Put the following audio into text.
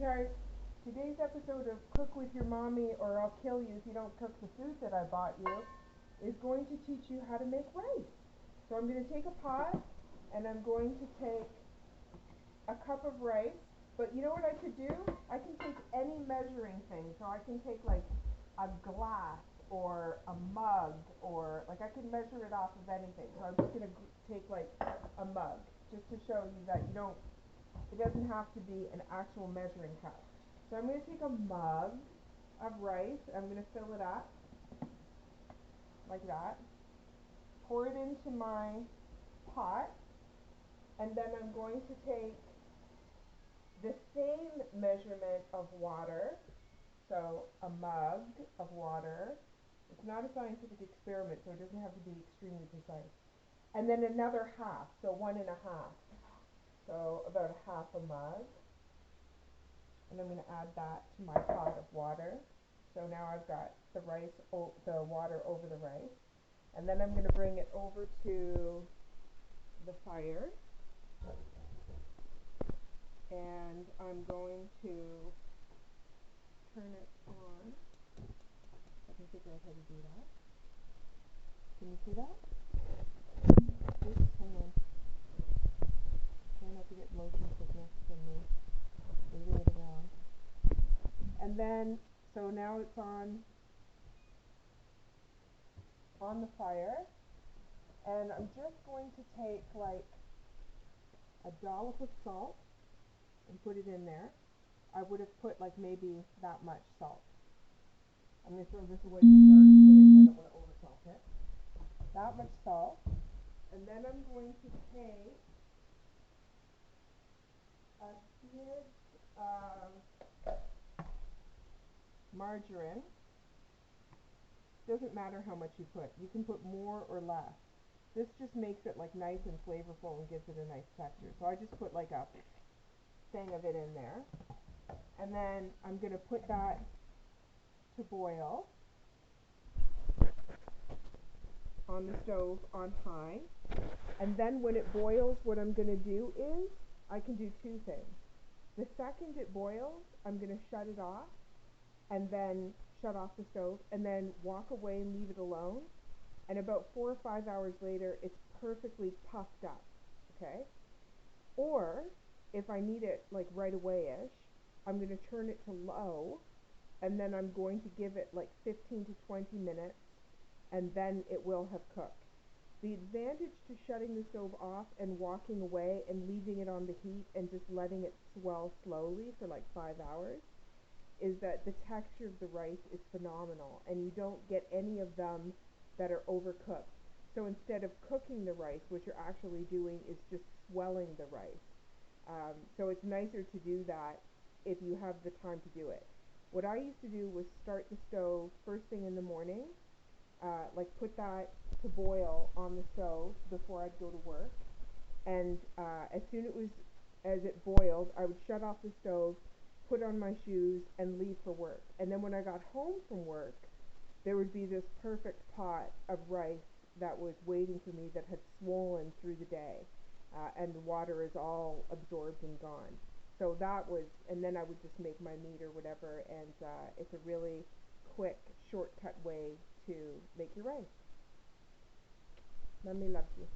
sweetheart. Today's episode of Cook with Your Mommy or I'll Kill You If You Don't Cook the Food That I Bought You is going to teach you how to make rice. So I'm going to take a pot and I'm going to take a cup of rice. But you know what I could do? I can take any measuring thing. So I can take like a glass or a mug or like I can measure it off of anything. So I'm just going to take like a mug just to show you that it doesn't have to be an actual measuring cup. So I'm going to take a mug of rice. I'm going to fill it up like that. Pour it into my pot. And then I'm going to take the same measurement of water. So a mug of water. It's not a scientific experiment, so it doesn't have to be extremely precise. And then another half, so 1.5. So about a half a mug. And I'm going to add that to my pot of water. So now I've got the water over the rice. And then I'm going to bring it over to the fire. And I'm going to turn it on. I can figure out how to do that. Can you see that? Oops, hang on. Try not to get motion sickness from me moving it around. And then, so now it's on the fire. And I'm just going to take like a dollop of salt and put it in there. I would have put like maybe that much salt. I'm going to throw this away because I already put it. I don't want to over salt it. That much salt. And then I'm going to take a smidge of margarine. Doesn't matter how much you put. You can put more or less. This just makes it like nice and flavorful and gives it a nice texture. So I just put like a thing of it in there. And then I'm going to put that to boil on the stove on high. And then when it boils, what I'm going to do is I can do two things. The second it boils, I'm going to shut it off and then shut off the stove and then walk away and leave it alone. And about 4 or 5 hours later, it's perfectly puffed up, okay? Or if I need it like right away-ish, I'm going to turn it to low and then I'm going to give it like 15 to 20 minutes and then it will have cooked. The advantage to shutting the stove off and walking away and leaving it on the heat and just letting it swell slowly for like 5 hours is that the texture of the rice is phenomenal and you don't get any of them that are overcooked. So instead of cooking the rice, what you're actually doing is just swelling the rice. So it's nicer to do that if you have the time to do it. What I used to do was start the stove first thing in the morning, like put that to boil on the stove before I'd go to work. And as soon as it boiled, I would shut off the stove, put on my shoes, and leave for work. And then when I got home from work, there would be this perfect pot of rice that was waiting for me that had swollen through the day. And the water is all absorbed and gone. So that was, and then I would just make my meat or whatever, and it's a really quick, shortcut way to make your rice. Mommy loves you.